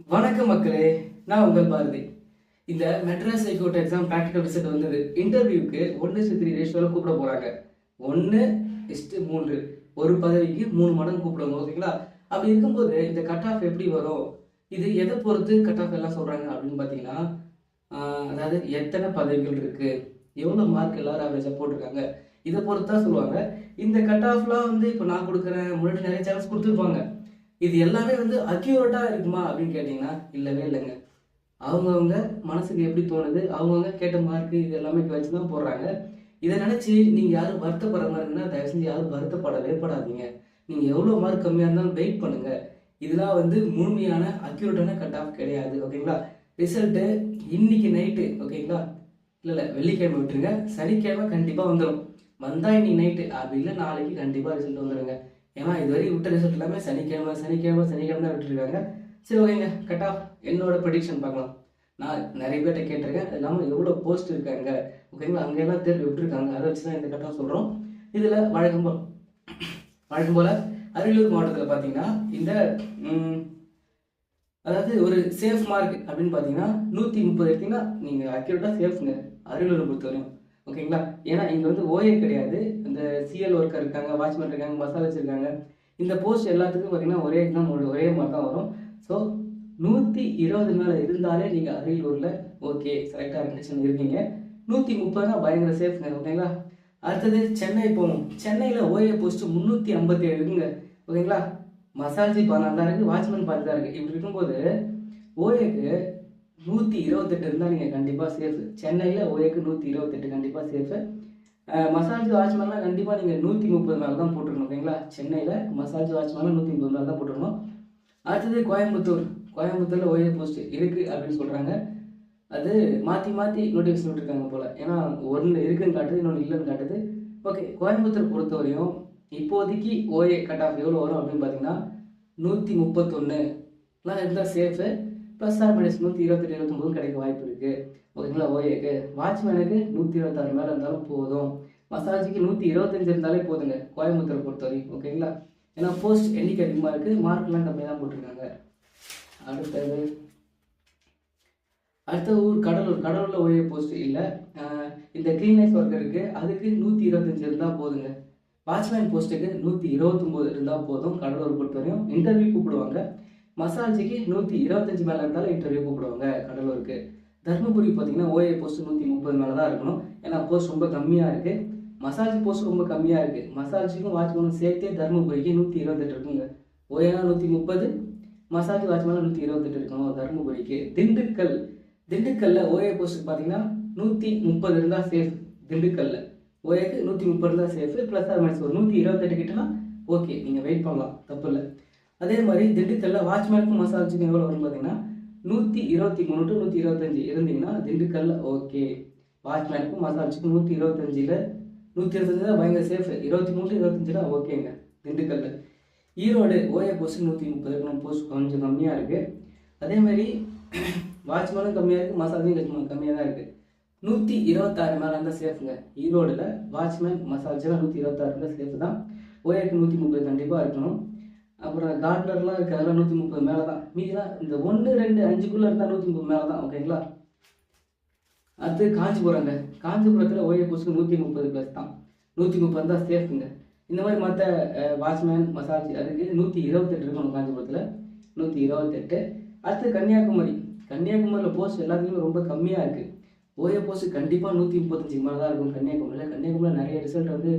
வணக்கம் மக்களே, நான் உங்கள் பாரதி. இந்த Madras high court exam practical result வந்தது. இன்டர்வியூக்கு 1:3 ரேஷியோவில் கூப்பிட போறாங்க. 1:3, ஒரு பதவிக்கு 3 மடங்கு கூப்பிடுவாங்க. ஓகேங்களா? அப்படி இருக்கும்போது இந்த கட் ஆஃப் எப்படி வரும், இது எதை பொறுத்து கட் ஆஃப் எல்லாம் சொல்றாங்க அப்படின்னு பார்த்தீங்கன்னா, அதாவது எத்தனை பதவிகள் இருக்கு, எவ்வளோ மார்க் எல்லாரும் ஆவரேஜாக போட்டிருக்காங்க, இதை பொறுத்து தான் சொல்லுவாங்க. இந்த கட் ஆஃப்லாம் வந்து இப்போ நான் கொடுக்குறேன், முன்னாடி நிறைய சேனல்ஸ் கொடுத்துருப்பாங்க. இது எல்லாமே வந்து அக்யூரேட்டா இருக்குமா அப்படின்னு கேட்டீங்கன்னா இல்லவே இல்லைங்க. அவங்கவுங்க மனசுக்கு எப்படி தோணுது, அவங்கவுங்க கேட்ட மார்க் இது எல்லாமே வச்சு தான் போடுறாங்க. இதை நினைச்சு நீங்க யாரும் வருத்தப்படுற மாதிரி இருந்தா தயவு செஞ்சு யாரும் வருத்தப்படவே படாதீங்க. நீங்க எவ்வளவு மார்க் கம்மியா இருந்தாலும் வெயிட் பண்ணுங்க. இதெல்லாம் வந்து முழுமையான அக்யூரேட்டான கட் ஆஃப் கிடையாது. ஓகேங்களா? ரிசல்ட்டு இன்னைக்கு நைட்டு. ஓகேங்களா? இல்லை வெள்ளிக்கிழமை விட்டுருங்க, சனிக்கிழமை கண்டிப்பா வந்துடும். வந்தா இன்னைக்கு நைட்டு, அப்படி இல்லை நாளைக்கு கண்டிப்பா ரிசல்ட் வந்துடுங்க. ஏன்னா இது வரைக்கும் விட்ட ரிசல்ட் எல்லாமே சனிக்கிழமை தான் விட்டுருக்காங்க. சரி, ஓகேங்க. கட் ஆஃப் என்னோட ப்ரெடிக்ஷன் பார்க்கலாம். நான் நிறைய பேர்கிட்ட கேட்டிருக்கேன், அது இல்லாமல் எவ்வளோ போஸ்ட் இருக்காங்க, ஓகேங்களா, அங்கெல்லாம் தேர்வு விட்டுருக்காங்க, அதை வச்சு தான் இந்த கட் ஆஃப் சொல்கிறோம். இதில் வழக்கம் போல் அரியலூர் மாவட்டத்தில் பார்த்தீங்கன்னா இந்த அதாவது ஒரு சேஃப் மார்க் அப்படின்னு பார்த்தீங்கன்னா 130 எடுத்தீங்கன்னா நீங்கள் அக்யூரேட்டாக சேஃப்ங்க அரியலூரை பொறுத்தவரையும். ஓகேங்களா? ஏன்னா இங்கே வந்து ஓஏ கிடையாது. இந்த சிஎல் ஒர்க்கர் இருக்காங்க, வாட்ச்மேன் இருக்காங்க, மசாலாஸ் இருக்காங்க. இந்த போஸ்ட் எல்லாத்துக்கும் பார்த்தீங்கன்னா ஒரே எக்ஸாம் ஒரே மாதிரி தான் வரும். ஸோ 120 மேலே இருந்தாலே நீங்கள் அரியலூரில் ஓகே செலக்டாக கண்டிஷன் இருக்கீங்க. 130 பயங்கர சேஃப்ங்க. ஓகேங்களா? அடுத்தது சென்னை போகணும். சென்னையில் ஓஏ போஸ்ட் 357 இருக்குங்க. ஓகேங்களா? மசாஜி 14 தான் இருக்குது, வாட்ச்மேன் 10 தான் இருக்குது. இப்படி இருக்கும்போது ஓஏக்கு 128 இருந்தால் நீங்கள் கண்டிப்பாக சேஃபு. சென்னையில் ஓஏக்கு 128 கண்டிப்பாக சேஃபு. மசாஜ் வாட்ச்மேன்லாம் கண்டிப்பாக நீங்கள் 130 மேலே தான் போட்டுருக்கணும். ஓகேங்களா? சென்னையில் மசாஜ் வாட்ச்மேன்லாம் 130 மேலே தான் போட்டுருக்கணும். அடுத்தது கோயம்புத்தூரில் ஓஏ போஸ்ட் இருக்குது அப்படின்னு சொல்கிறாங்க. அது மாற்றி நோட்டிஃபிகேஷன் விட்டுருக்காங்க போல். ஏன்னா ஒன்று இருக்குன்னு காட்டுது, இன்னொன்று இல்லைன்னு காட்டுது. ஓகே, கோயம்புத்தூர் பொறுத்தவரையும் இப்போதைக்கு ஓஏ கட் ஆஃப் எவ்வளோ வரும் அப்படின்னு பார்த்தீங்கன்னா 131 இருந்தால் சேஃபு. ப்ளஸ் ஆர் மைனஸ் 128 29 கிடைக்க வாய்ப்பு இருக்குது. ஓகேங்களா? ஓஏக்கு. வாட்ச்மேனுக்கு 126 மேலே இருந்தாலும் போதும். மசாஜுக்கு 125 இருந்தாலே போதுங்க கோயம்புத்தூரை பொறுத்தவரைக்கும். ஓகேங்களா? ஏன்னா போஸ்ட் எண்ணிக்கை அதிகமாக இருக்குது, மார்க்லாம் கம்மியாக தான் போட்டிருக்காங்க. அடுத்த ஊர் கடலூரில் ஓஏ போஸ்ட் இல்லை. இந்த கிளீனஸ் ஒர்க்கருக்கு அதுக்கு 125 இருந்தால் போதுங்க. வாட்ச்மேன் போஸ்ட்டுக்கு 129 இருந்தால் போதும். கடலூர் பொறுத்தவரையும் இன்டர்வியூ கூப்பிடுவாங்க. மசாஜுக்கு 125 மேலே இருந்தாலும் இன்டர்வியூ கூப்பிடுவாங்க கடலூருக்கு. தர்மபுரி பார்த்தீங்கன்னா ஓஏ போஸ்ட் 130 மேலே தான் இருக்கணும். ஏன்னா போஸ்ட் ரொம்ப கம்மியாக இருக்குது. மசாஜ் போஸ்ட் ரொம்ப கம்மியாக இருக்குது. மசாஜுக்கும் வாட்ச்மேனும் சேர்த்தே தர்மபுரிக்கு 128 இருக்குங்க. ஓஏனா 130, மசாஜ் வாட்ச்மேன் 128 இருக்கணும் தர்மபுரிக்கு. திண்டுக்கல்ல ஓஏ போஸ்ட்டுக்கு பார்த்தீங்கன்னா 130 இருந்தால் சேஃப். திண்டுக்கல்ல ஓஏக்கு 130 இருந்தால் சேஃபு. ப்ளஸ் ஆர் மைனஸ் ஒரு 128 கிட்டனா ஓகே, நீங்கள் வெயிட் பண்ணலாம், தப்பு இல்லை. அதே மாதிரி திண்டுக்கல்ல வாட்ச்மேனுக்கும் மசாஜுக்கும் எவ்வளோ வரும் பார்த்தீங்கன்னா 123 to 125 இருந்தீங்கன்னா திண்டுக்கல்ல ஓகே. வாட்ச்மேனுக்கும் மசாஜுக்கும் 125 தான் பயங்கர சேஃப். 23 25 ஓகேங்க திண்டுக்கல்ல. ஈரோடு ஓஏ போஸ்ட் 130 இருக்கணும். போஸ்ட் கொஞ்சம் கம்மியாக இருக்குது. அதே மாதிரி வாட்ச்மேனும் கம்மியாக இருக்குது, மசாஜும் கம்மியாக தான் இருக்குது. 126 மேலே இருந்தால் சேஃபுங்க. ஈரோடில் வாட்ச்மேன் மசாஜெலாம் 126 இருந்தால் சேஃபு தான். ஓஏக்கு 130 கண்டிப்பாக இருக்கணும். அப்புறம் கார்ட்னர்லாம் இருக்குது, அதெல்லாம் 130 மேலே தான். மீதிலாம் இந்த 1, 2, 5க்குள்ளே இருந்தால் 130 மேலே தான். ஓகேங்களா? அடுத்து காஞ்சிபுரத்தில் ஓஏ போஸ்ட்டு 130 ப்ளஸ் தான். 130 தான் சேஃபுங்க. இந்த மாதிரி மற்ற வாட்ச்மேன் மசாஜ் அதுக்கு 128 இருக்கணும் காஞ்சிபுரத்தில். 128. அடுத்து கன்னியாகுமரியில் போஸ்ட் எல்லாத்துலேயுமே ரொம்ப கம்மியாக இருக்குது. ஓஏ போஸ்ட் கண்டிப்பாக 135 மேலே தான் இருக்கும் கன்னியாகுமரியில் நிறைய ரிசல்ட் வந்து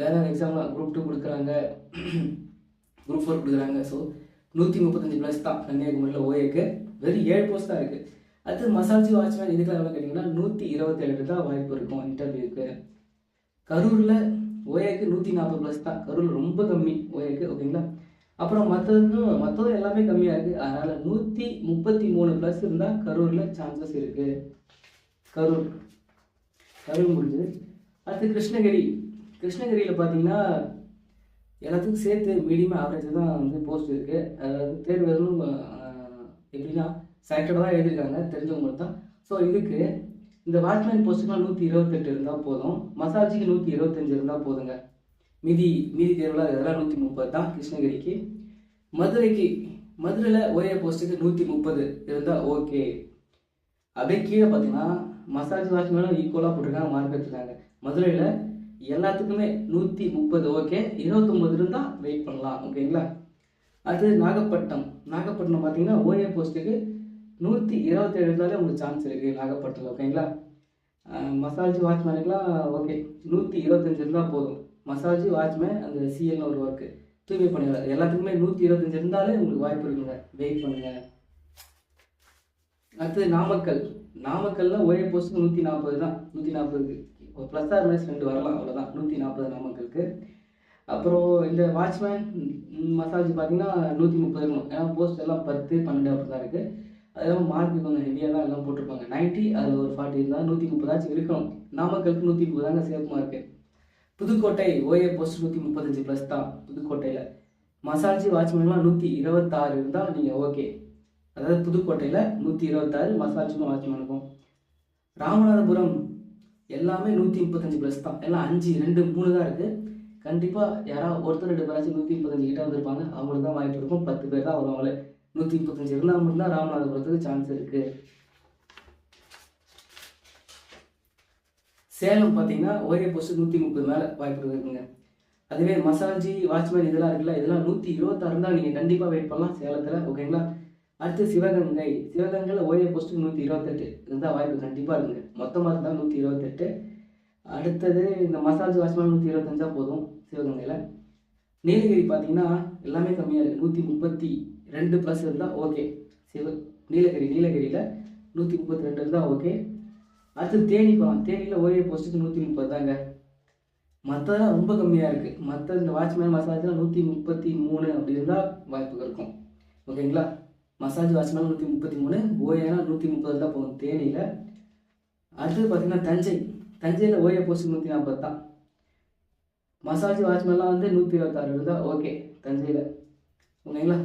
வேறு எக்ஸாம்லாம் குரூப் 2 கொடுக்குறாங்க, குரூப் 4 கொடுக்குறாங்க. ஸோ 135 ப்ளஸ் தான் கன்னியாகுமரியில் ஓஏக்கு. வெறும் 7 போஸ்ட் தான் இருக்குது. அடுத்து மசாஜ் வாட்ச்மேன் இதுக்கெல்லாம் எவ்வளோ கேட்டிங்கன்னா 127 தான் வாய்ப்பு இருக்கும் இன்டர்வியூக்கு. கரூரில் ஓஏக்கு 140 ப்ளஸ் தான். கரூர் ரொம்ப கம்மி ஓஏக்கு. ஓகேங்களா? அப்புறம் மற்றதும் எல்லாமே கம்மியாக இருக்குது. அதனால் 133 ப்ளஸ் இருந்தால் கரூரில் சான்சஸ் இருக்குது. கரூர் முடிஞ்சது. அடுத்து கிருஷ்ணகிரியில் பார்த்தீங்கன்னா எல்லாத்துக்கும் சேர்த்து மீடியமாக ஆவரேஜ் தான் வந்து போஸ்ட் இருக்குது. அதாவது தேர்வு எதுவும் எப்படின்னா செலக்டடாக தான் எழுதியிருக்காங்க, தெரிஞ்சவங்களுக்கு தான். ஸோ இதுக்கு இந்த வாட்ச்மேன் போஸ்ட்டுக்குலாம் 128 இருந்தால் போதும். மசாஜுக்கு 125 இருந்தால் போதுங்க. மீதி தேர்வுலாம் இதெல்லாம் 130 தான் கிருஷ்ணகிரிக்கு. மதுரைக்கு மதுரையில் ஓஏ போஸ்ட்டுக்கு 130 இருந்தால் ஓகே. அப்படியே கீழே பார்த்தீங்கன்னா மசாஜ் வாட்ச்மேனும் ஈக்குவலாக போட்டிருக்காங்க, மார்க் எடுத்துருக்காங்க. மதுரையில் எல்லாத்துக்குமே 130 ஓகே, 29 இருந்தால் வெயிட் பண்ணலாம். ஓகேங்களா. அடுத்தது நாகப்பட்டினம் பார்த்தீங்கன்னா ஓஏ போஸ்ட்டுக்கு 127 இருந்தாலே உங்களுக்கு சான்ஸ் இருக்குது நாகப்பட்டினத்தில். ஓகேங்களா. மசாஜ் வாட்ச்மேனுக்குலாம் ஓகே 125 இருந்தால் போதும். மசாஜ் வாட்ச்மேன் அந்த சிஎல்னு ஒரு ஒர்க்கு தூய்மை பணியாளர் எல்லாத்துக்குமே 125 இருந்தாலே உங்களுக்கு வாய்ப்பு இருக்குங்க, வெயிட் பண்ணுங்க. அடுத்தது நாமக்கல்ல ஒரே போஸ்ட்டுக்கு 140 தான். 140க்கு ப்ளஸ் ஆர் மைனஸ் 2 வரலாம், அவ்வளோதான். 140 நாமக்கலுக்கு. அப்புறம் இந்த வாட்ச்மேன் மசாஜ் பார்த்தீங்கன்னா 130 இருக்கணும். ஏன்னா போஸ்ட் எல்லாம் 10, 12 அப்படி தான் இருக்குது. அதெல்லாம் மார்க் கொஞ்சம் ஹெவியாக தான் எல்லாம் போட்டிருப்பாங்க. 90 அதில் ஒரு 40 இருந்தால் 130 இருக்கணும். நாமக்கலுக்கு 130 தாங்க safe mark. Pudukkottai OA post 135 plus தான் புதுக்கோட்டையில். மசாஜ் வாட்ச்மேன்லாம் 126 இருந்தால் நீங்கள் ஓகே. அதாவது புதுக்கோட்டையில் 126 மசாஜுக்கும் வாட்ச்மேனுக்கும். ராமநாதபுரம் எல்லாமே 135 ப்ளஸ் தான். எல்லாம் 5, 2, 3 தான் இருக்குது. கண்டிப்பாக யாராவது ஒருத்தர் 2 பேராச்சும் 135 கிட்ட வந்திருப்பாங்க, அவங்களுக்கு தான் வாய்ப்பு இருக்கும். 10 பேர் தான் வருவாங்களே. 135 இருந்தால் மட்டும்தான் ராமநாதபுரத்துக்கு சான்ஸ் இருக்குது. சேலம் பார்த்தீங்கன்னா ஒரே போஸ்ட்டு 130 மேலே வாய்ப்பு இருக்குங்க. அதுவே மசாஜி வாட்ச்மேன் இதெல்லாம் இருக்குல்ல, இதெல்லாம் 126 இருந்தால் நீங்கள் கண்டிப்பாக வெயிட் பண்ணலாம் சேலத்தில். ஓகேங்களா. அடுத்து சிவகங்கையில் ஓஏ போஸ்ட்டு 128 இருந்தால் வாய்ப்பு கண்டிப்பாக இருக்குங்க. மொத்தமாக இருந்தால் 128. அடுத்தது இந்த மசாஜ் வாட்ச்மேன் 125 போதும் சிவகங்கையில். நீலகிரி பார்த்தீங்கன்னா எல்லாமே கம்மியாக இருக்குது. 132 ப்ளஸ் இருந்தால் ஓகே. நீலகிரியில் 132 இருந்தால் ஓகே. அடுத்து தேனியில் ஓஏ போஸ்ட்டுக்கு 130 தாங்க. மற்றதெல்லாம் ரொம்ப கம்மியாக இருக்குது. மற்ற இந்த வாட்ச்மேன் மசாஜ்லாம் 133 அப்படி இருந்தால் வாய்ப்பு இருக்கும். ஓகேங்களா. மசாஜ் வாட்ச்மேன் 133, ஓஏனா 130 தான் போகும் தேனியில். அடுத்தது பார்த்தீங்கன்னா தஞ்சையில் ஓஏ போஸ்ட்டு 140 தான். மசாஜ் வாட்ச்மேன்லாம் வந்து 126 இருந்தால் ஓகே தஞ்சையில். ஓகேங்களா.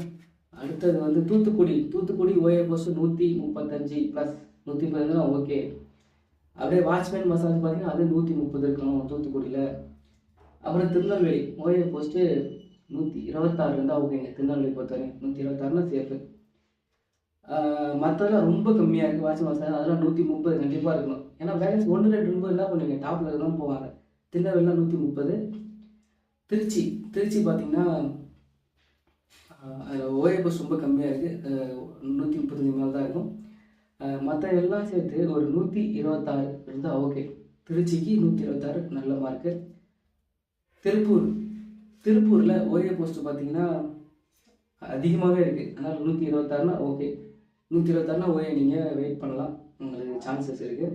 அடுத்தது வந்து தூத்துக்குடி ஓஏ போஸ்ட்டு 135 ப்ளஸ் 130 தான் ஓகே. அப்படியே வாட்ச்மேன் மசாஜ் பார்த்தீங்கன்னா அது 130 இருக்கணும் தூத்துக்குடியில். அப்புறம் திருநெல்வேலி ஓஏ போஸ்ட்டு 126 இருந்தால் ஓகேங்க. திருநெல்வேலி பொறுத்தவரைக்கும் 126னா சேஃபு. மற்றதெல்லாம் ரொம்ப கம்மியாக இருக்குது. வாட்ச்மேன் மசாஜ் அதெல்லாம் 130 கண்டிப்பாக இருக்கணும். ஏன்னா வேகன்சி 1, 2 ரொம்ப என்ன பண்ணுவீங்க, டாப்பில் தான் போவாங்க. திருநெல்வேலிலாம் 130. திருச்சி பார்த்தீங்கன்னா ஓஏ போஸ்ட் ரொம்ப கம்மியாக இருக்குது. 135 மேலே தான் இருக்கும். மற்ற எல்லாம் சேர்த்து ஒரு 126 இருந்தால் ஓகே. திருச்சிக்கு 126 நல்ல மார்க்கு. திருப்பூரில் ஓஏ போஸ்ட்டு பார்த்தீங்கன்னா அதிகமாகவே இருக்குது. அதனால் 126னா ஓகே. 126னா ஓஏ நீங்கள் வெயிட் பண்ணலாம், உங்களுக்கு சான்சஸ் இருக்குது.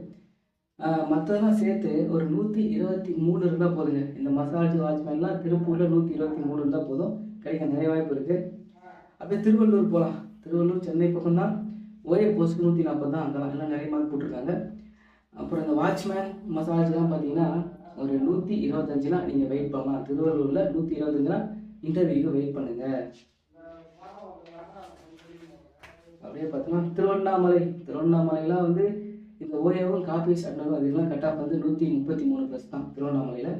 மற்றதெல்லாம் சேர்த்து ஒரு 123 இருந்தால் போதுங்க. இந்த மசாஜ் வாட்ச்மேன்லாம் திருப்பூரில் 123 இருந்தால் போதும், கிடைக்க நிறைய வாய்ப்பு இருக்குது. அப்படியே திருவள்ளூர் போகலாம். திருவள்ளூர் சென்னை பக்கம் தான் ஓஏ போஸ்ட்டுக்கு 140 தான். அங்கெல்லாம் எல்லாம் நிறைய மார்க் போட்டிருக்காங்க. அப்புறம் இந்த வாட்ச்மேன் மசாஜ்லாம் பார்த்தீங்கன்னா ஒரு 125னா நீங்கள் வெயிட் பண்ணலாம். திருவள்ளூரில் 125னா இன்டர்வியூக்கு வெயிட் பண்ணுங்கள். அப்படியே பார்த்தீங்கன்னா திருவண்ணாமலைலாம் வந்து இந்த ஓஏவும் காப்பி சண்டனும் அதுக்கெல்லாம் கட் ஆஃப் வந்து 133 ப்ளஸ் தான் திருவண்ணாமலையில்.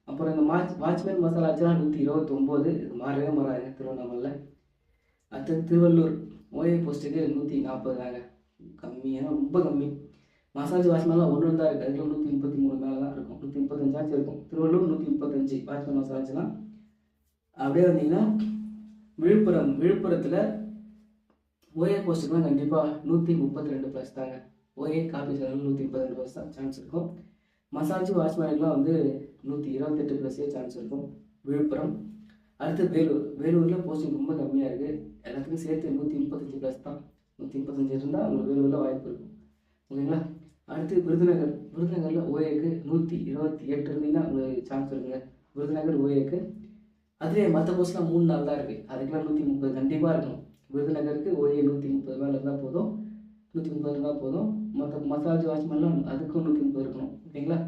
அப்புறம் இந்த வாட்ச்மேன் மசாலாச்சுலாம் 129. இது மாறவே மாறாங்க திருவண்ணாமலையில். அடுத்தது திருவள்ளூர் ஓஏ போஸ்ட்டுக்கு 140 தாங்க. கம்மியாக ரொம்ப கம்மி. மசாஜ் வாட்ச்மேன்லாம் 1 தான் இருக்குது. அதுக்கு 133 மேலே தான் இருக்கும். 135 இருக்கும். திருவள்ளூர் 135 வாட்ச்மேன் மசாஜ்லாம். அப்படியே வந்தீங்கன்னா விழுப்புரத்தில் ஓஏ போஸ்ட்டுக்குலாம் கண்டிப்பாக 132 ப்ளஸ் தாங்க. ஓஏ காப்பி சேனல் 132 ப்ளஸ் தான் சான்ஸ் இருக்கும். மசாஜ் வாட்ச்மேனுக்குலாம் வந்து 128 ப்ளஸ்ஸே சான்ஸ் இருக்கும் விழுப்புரம். அடுத்து வேலூரில் போஸ்டிங் ரொம்ப கம்மியாக இருக்குது. எல்லாத்துக்கும் சேர்த்து 135 ப்ளஸ் தான். 135 இருந்தால் உங்களுக்கு வேலூரில் வாய்ப்பு இருக்கும். ஓகேங்களா. அடுத்து விருதுநகரில் ஓஏக்கு 128 இருந்தீங்கன்னா உங்களுக்கு சான்ஸ் இருக்குங்க விருதுநகர் ஓஏக்கு. அதுவே மற்ற போஸ்ட்லாம் 3 நாள் தான் இருக்குது. அதுக்கெல்லாம் 130 கண்டிப்பாக இருக்கணும். விருதுநகருக்கு ஓஏ 130 மேலே இருந்தால் போதும். 130 இருந்தால் போதும். மற்ற மசாஜ் வாட்ச்மேன்லாம் அதுக்கும் 130 இருக்கணும். ஓகேங்களா.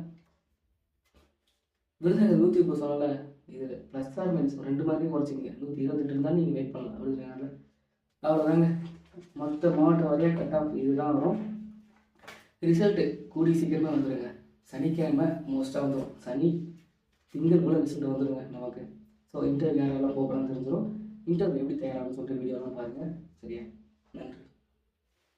விருதுநகர் 130 சொல்லலை, இதில் ப்ளஸ் ஆர் மைனஸ் 2 மார்க்கையும் குறைச்சிங்க. 128 இருந்தால் நீங்கள் வெயிட் பண்ணலாம் விருதுநகரில். அவ்வளோதாங்க. மற்ற மாவட்ட வாரியாக கட் ஆஃப் இதுதான் வரும். ரிசல்ட்டு கூடி சீக்கிரமாக வந்துடுங்க. சனிக்கிழமை மோஸ்ட்டாக வந்துடும். சனி திங்கள் கூட ரிசல்ட் வந்துடுங்க நமக்கு. ஸோ இன்டர்வியூ யாரெல்லாம் போகலான்னு தெரிஞ்சிடும். இன்டர்வியூ எப்படி தயாராகணும்னு சொல்லிட்டு வீடியோலாம் பாருங்கள். சரியா? நன்றி.